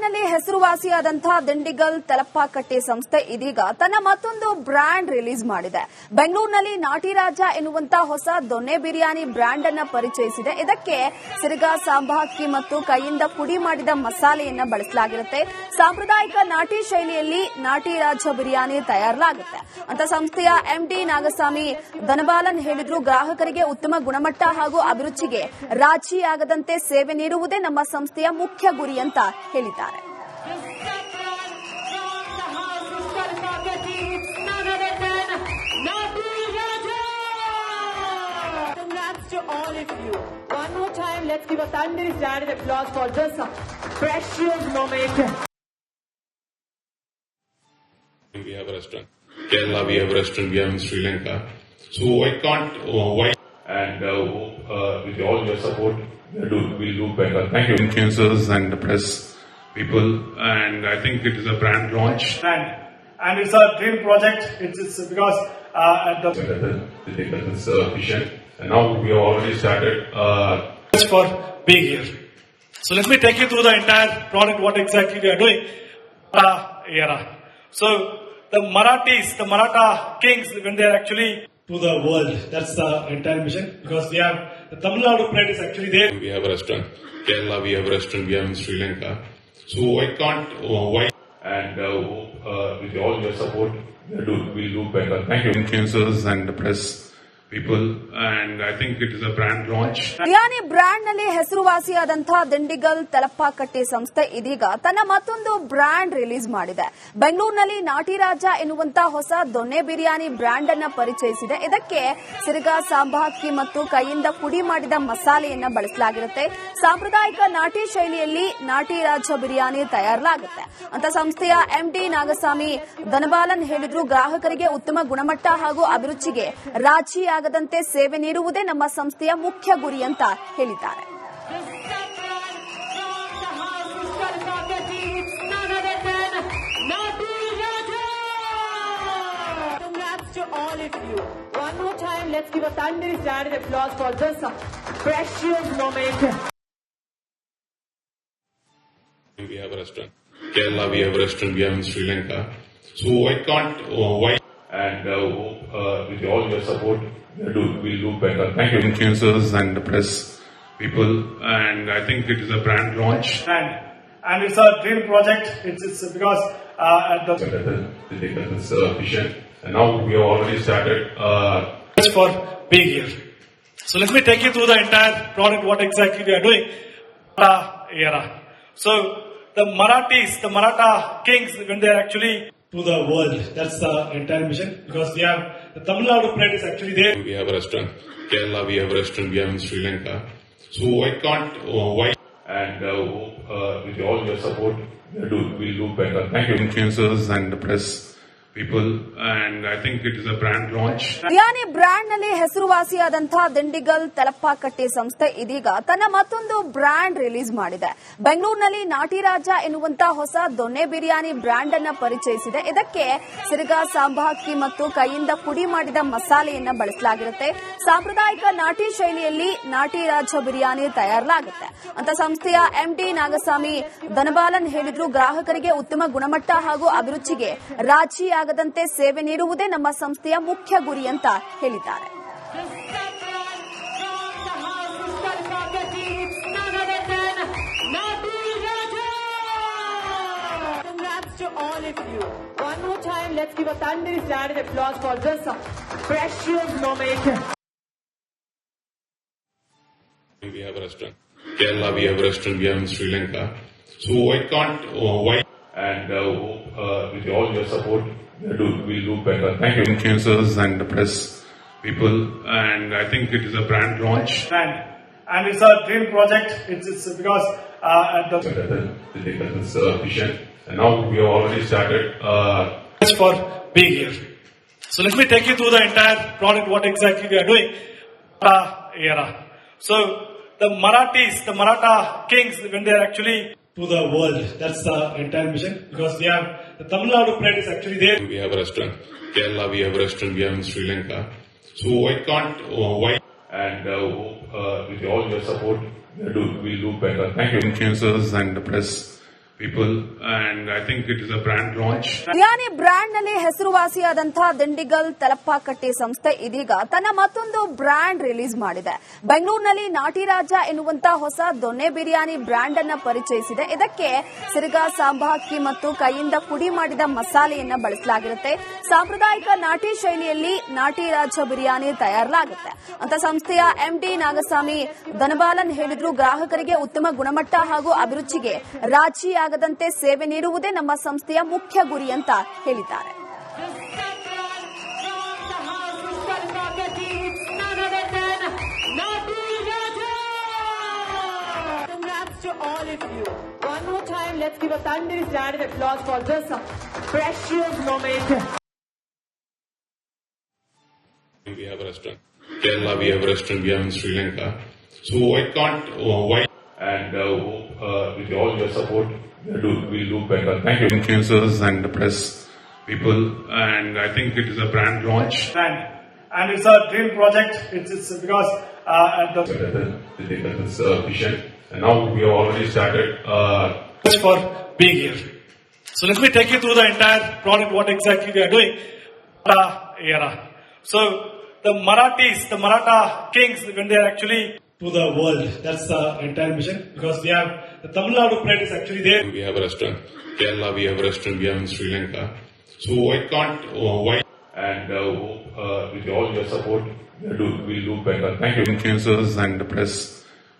ಬ್ರ್ಯಾಂಡ್ನಲ್ಲಿ ಹೆಸರುವಾಸಿಯಾದಂತಹ ದಿಂಡಿಗಲ್ ತಲಪ್ಪಾಕಟ್ಟೆ ಸಂಸ್ಥೆ ಇದೀಗ ತನ್ನ ಮತ್ತೊಂದು ಬ್ರ್ಯಾಂಡ್ ರಿಲೀಸ್ ಮಾಡಿದೆ. ಬೆಂಗಳೂರಿನಲ್ಲಿ ನಾಟಿ ರಾಜ ಎನ್ನುವಂತಹ ಹೊಸ ದೊನ್ನೆ ಬಿರಿಯಾನಿ ಬ್ರ್ಯಾಂಡ್ ಅನ್ನು ಪರಿಚಯಿಸಿದೆ. ಇದಕ್ಕೆ ಸಿರಗ ಸಾಂಬಾ ಅಕ್ಕಿ ಮತ್ತು ಕೈಯಿಂದ ಪುಡಿ ಮಾಡಿದ ಮಸಾಲೆಯನ್ನ ಬಳಸಲಾಗಿರುತ್ತೆ. ಸಾಂಪ್ರದಾಯಿಕ ನಾಟಿ ಶೈಲಿಯಲ್ಲಿ ನಾಟಿ ರಾಜ ಬಿರಿಯಾನಿ ತಯಾರಿಸಲಾಗುತ್ತೆ ಅಂತ ಸಂಸ್ಥೆಯ ಎಂಡಿ ನಾಗಸ್ವಾಮಿ ದನಬಾಲನ್ ಹೇಳಿದ್ರು. ಗ್ರಾಹಕರಿಗೆ ಉತ್ತಮ ಗುಣಮಟ್ಟ ಹಾಗೂ ಅಭಿರುಚಿಗೆ ರಾಜಿಯಾಗದಂತೆ ಸೇವೆ ನೀಡುವುದೇ ನಮ್ಮ ಸಂಸ್ಥೆಯ ಮುಖ್ಯ ಗುರಿ ಅಂತ ಹೇಳಿದ್ದಾರೆ. To all of you, one more time, let's give a thunderous round of applause for this precious moment. We have a restaurant. Kerala, we have a restaurant. We have in Sri Lanka. So I can't why and with all your support, we'll do better. Thank you, influencers and the press people. And I think it is a brand launch. And it's a dream project. It's because at the vision. And now we have already started. For being here. So let me take you through the entire product. What exactly we are doing? Era. So the Marathis, the Maratha kings, when they are actually to the world, that's the entire mission. Because we have the Tamil Nadu plate is actually there. We have a restaurant. Kerala, we have a restaurant. We have in Sri Lanka. So I can't why and with all your support, we'll do better. Thank you, influencers and the press people. And I think it is a brand launch. Biryani brand ನಲ್ಲಿ ಹೆಸರುವಾಸಿಯಾದಂತಹ ದಿಂಡಿಗಲ್ ತಲಪ್ಪಾಕಟ್ಟೆ ಸಂಸ್ಥೆ ಇದೀಗ ತನ್ನ ಮತ್ತೊಂದು brand release ಮಾಡಿದೆ. ಬೆಂಗಳೂರಿನಲ್ಲಿ ನಾಟಿ ರಾಜ ಎನ್ನುವಂತಹ ಹೊಸ ದೊನ್ನೆ ಬಿರಿಯಾನಿ ಬ್ರ್ಯಾಂಡ್ ಅನ್ನು ಪರಿಚಯಿಸಿದೆ. ಇದಕ್ಕೆ ಸಿರಗ ಸಾಂಬಾ ಅಕ್ಕಿ ಮತ್ತು ಕೈಯಿಂದ ಪುಡಿ ಮಾಡಿದ ಮಸಾಲೆಯನ್ನ ಬಳಸಲಾಗಿರುತ್ತೆ. ಸಾಂಪ್ರದಾಯಿಕ ನಾಟಿ ಶೈಲಿಯಲ್ಲಿ ನಾಟಿ ರಾಜ ಬಿರಿಯಾನಿ ತಯಾರಿಸಲಾಗುತ್ತೆ ಅಂತ ಸಂಸ್ಥೆಯ ಎಂಡಿ ನಾಗಸ್ವಾಮಿ ದನಬಾಲನ್ ಹೇಳಿದ್ರು. ಗ್ರಾಹಕರಿಗೆ ಉತ್ತಮ ಗುಣಮಟ್ಟ ಹಾಗೂ ಅಭಿರುಚಿಗೆ ರಾಜಿಯಾಗದಂತೆ ಸೇವೆ ನೀಡುವುದೇ ನಮ್ಮ ಸಂಸ್ಥೆಯ ಮುಖ್ಯ ಗುರಿ ಅಂತ ಹೇಳಿದ್ದಾರೆ. To all of you, one more time, let's give a thunderous round of applause for this precious moment. We have a restaurant. Kerala, we have a restaurant. We have in Sri Lanka. So I can't why and with all your support, we'll do better. Thank you, influencers and the press people. And I think it is a brand launch. And it's a dream project. It's because at the vision. And now we have already started. For being here. So let me take you through the entire product. What exactly we are doing? Era. So the Marathis, the Maratha kings, when they are actually to the world, that's the entire mission. Because we have the Tamil Nadu plate is actually there. We have a restaurant. Kerala, we have a restaurant. We have in Sri Lanka. So I can't why and with all your support, we'll do better. Thank you, influencers and the press people. And I think it is a brand launch. Biryani brand ನಲ್ಲಿ ಹೆಸರುವಾಸಿಯಾದಂತಹ ದಿಂಡಿಗಲ್ ತಲಪ್ಪಾಕಟ್ಟೆ ಸಂಸ್ಥೆ ಇದೀಗ ತನ್ನ ಮತ್ತೊಂದು brand release ಮಾಡಿದೆ. ಬೆಂಗಳೂರಿನಲ್ಲಿ ನಾಟಿ ರಾಜ ಎನ್ನುವಂತಹ ಹೊಸ ದೊನ್ನೆ ಬಿರಿಯಾನಿ ಬ್ರ್ಯಾಂಡ್ ಅನ್ನು ಪರಿಚಯಿಸಿದೆ. ಇದಕ್ಕೆ ಸಿರಗ ಸಾಂಬಾ ಅಕ್ಕಿ ಮತ್ತು ಕೈಯಿಂದ ಪುಡಿ ಮಾಡಿದ ಮಸಾಲೆಯನ್ನ ಬಳಸಲಾಗಿರುತ್ತೆ. ಸಾಂಪ್ರದಾಯಿಕ ನಾಟಿ ಶೈಲಿಯಲ್ಲಿ ನಾಟಿ ರಾಜ ಬಿರಿಯಾನಿ ತಯಾರಿಸಲಾಗುತ್ತೆ ಅಂತ ಸಂಸ್ಥೆಯ ಎಂಡಿ ನಾಗಸ್ವಾಮಿ ದನಬಾಲನ್ ಹೇಳಿದ್ರು. ಗ್ರಾಹಕರಿಗೆ ಉತ್ತಮ ಗುಣಮಟ್ಟ ಹಾಗೂ ಅಭಿರುಚಿಗೆ ರಾಜಿಯಾಗದಂತೆ ಸೇವೆ ನೀಡುವುದೇ ನಮ್ಮ ಸಂಸ್ಥೆಯ ಮುಖ್ಯ ಗುರಿ ಅಂತ ಹೇಳಿದ್ದಾರೆ. To all of you, one more time, let's give a thunderous round of applause for this precious moment. We have a restaurant. Kerala, we have a restaurant. We have in Sri Lanka. So I can't why and with all your support, we'll do better. Thank you, influencers and the press people. And I think it is a brand launch. And it's a dream project. It's because at the vision. And now we have already started. For being here. So let me take you through the entire product. What exactly we are doing? Era. So the Marathis, the Maratha kings, when they are actually to the world, that's the entire mission. Because we have the Tamil Nadu plate is actually there. We have a restaurant. Kerala, we have a restaurant. We have in Sri Lanka. So I can't why and with all your support, we'll do better. Thank you, influencers and the press people, and I think it is a brand launch. Biryani brand ನಲ್ಲಿ ಹೆಸರುವಾಸಿಯಾದಂತಹ ದಿಂಡಿಗಲ್ ತಲಪಾಕಟ್ಟಿ ಸಂಸ್ಥೆ ಇದೀಗ ತನ್ನ ಮತ್ತೊಂದು brand release ಮಾಡಿದೆ. ಬೆಂಗಳೂರಿನಲ್ಲಿ ನಾಟಿ ರಾಜ ಎನ್ನುವಂತಹ ಹೊಸ ದೊನ್ನೆ ಬಿರಿಯಾನಿ ಬ್ರ್ಯಾಂಡ್ ಅನ್ನ ಪರಿಚಯಿಸಿದೆ. ಇದಕ್ಕೆ ಸಿರಗ ಸಾಂಬಾ ಅಕ್ಕಿ ಮತ್ತು ಕೈಯಿಂದ ಪುಡಿ ಮಾಡಿದ ಮಸಾಲೆಯನ್ನ ಬಳಸಲಾಗಿರುತ್ತೆ. ಸಾಂಪ್ರದಾಯಿಕ ನಾಟಿ ಶೈಲಿಯಲ್ಲಿ ನಾಟಿ ರಾಜ ಬಿರಿಯಾನಿ ತಯಾರಿಸಲಾಗುತ್ತೆ ಅಂತ ಸಂಸ್ಥೆಯ ಎಂಡಿ ನಾಗಸ್ವಾಮಿ ದನಬಾಲನ್ ಹೇಳಿದ್ರು. ಗ್ರಾಹಕರಿಗೆ ಉತ್ತಮ ಗುಣಮಟ್ಟ ಹಾಗೂ ಅಭಿರುಚಿಗೆ ರಾಜಿಯಾಗದಂತೆ ಸೇವೆ ನೀಡುವುದೇ ನಮ್ಮ ಸಂಸ್ಥೆಯ ಮುಖ್ಯ ಗುರಿ ಅಂತ ಹೇಳಿದ್ದಾರೆ. Congrats to all of you. One more time, let's give a thunderous round of applause for this precious moment. We have a restaurant. Kerala, we have a restaurant. We have in Sri Lanka. So I can't. Why? And with all your support, we'll do better. Thank you, influencers and the press people. And I think it is a brand launch. And it's a dream project. It's because at the This vision. And now we have already started. for being here. So let me take you through the entire product, what exactly we are doing. Era. So the Marathis, the Maratha kings, when they are actually to the world, that's the entire mission. Because we have the Tamil Nadu plate is actually there. We have a restaurant. Kerala, we have a restaurant. We have in Sri Lanka. So I can't. Why? And with all your support, we'll do better. Thank you, influencers and the press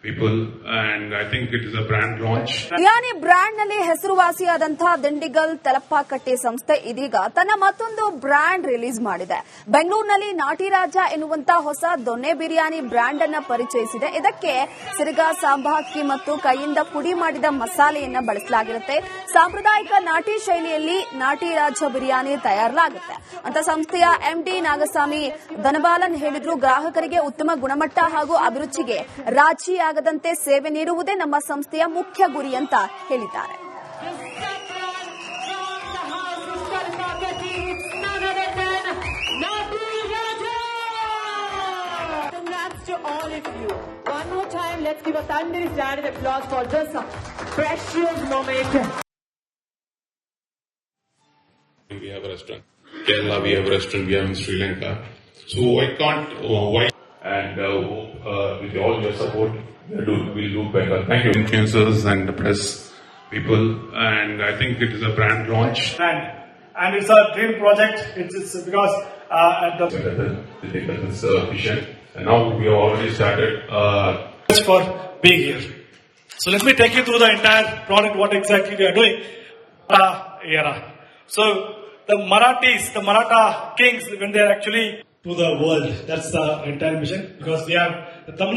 people. And I think it is a brand launch. Biryani brand ನಲ್ಲಿ ಹೆಸರುವಾಸಿಯಾದಂತಹ ದಿಂಡಿಗಲ್ ತಲಪಾಕಟ್ಟಿ ಸಂಸ್ಥೆ ಇದೀಗ ತನ್ನ ಮತ್ತೊಂದು brand release ಮಾಡಿದೆ. ಬೆಂಗಳೂರಿನಲ್ಲಿ ನಾಟಿ ರಾಜ ಎನ್ನುವಂತಹ ಹೊಸ ದೊನ್ನೆ ಬಿರಿಯಾನಿ ಬ್ರ್ಯಾಂಡ್ ಅನ್ನ ಪರಿಚಯಿಸಿದೆ. ಇದಕ್ಕೆ ಸಿರಗ ಸಾಂಬಾ ಅಕ್ಕಿ ಮತ್ತು ಕೈಯಿಂದ ಪುಡಿ ಮಾಡಿದ ಮಸಾಲೆಯನ್ನ ಬಳಸಲಾಗಿರುತ್ತೆ. ಸಾಂಪ್ರದಾಯಿಕ ನಾಟಿ ಶೈಲಿಯಲ್ಲಿ ನಾಟಿ ರಾಜ ಬಿರಿಯಾನಿ ತಯಾರಿಸಲಾಗುತ್ತೆ ಅಂತ ಸಂಸ್ಥೆಯ ಎಂಡಿ ನಾಗಸ್ವಾಮಿ ದನಬಾಲನ್ ಹೇಳಿದ್ರು. ಗ್ರಾಹಕರಿಗೆ ಉತ್ತಮ ಗುಣಮಟ್ಟ ಹಾಗೂ ಅಭಿರುಚಿಗೆ ರಾಜಿಯಾಗದಂತೆ ಸೇವೆ ನೀಡುವುದೇ ನಮ್ಮ ಸಂಸ್ಥೆಯ ಮುಖ್ಯ ಗುರಿ ಅಂತ ಹೇಳಿದ್ದಾರೆ. Congrats to all of you. One more time, let's give a thunderous round of applause for this precious moment. We have a restaurant. Kerala, we have a restaurant. We have in Sri Lanka. So I can't. Why? And with all your support, we'll do better. Thank you, influencers and the press people. And I think it is a brand launch. And it's a dream project. It's because at the This vision. And now we have already started. for being here. So let me take you through the entire product, what exactly we are doing. Era. So the Marathis, the Maratha kings, when they are actually to the world, that's the entire mission. Because we have the Tamil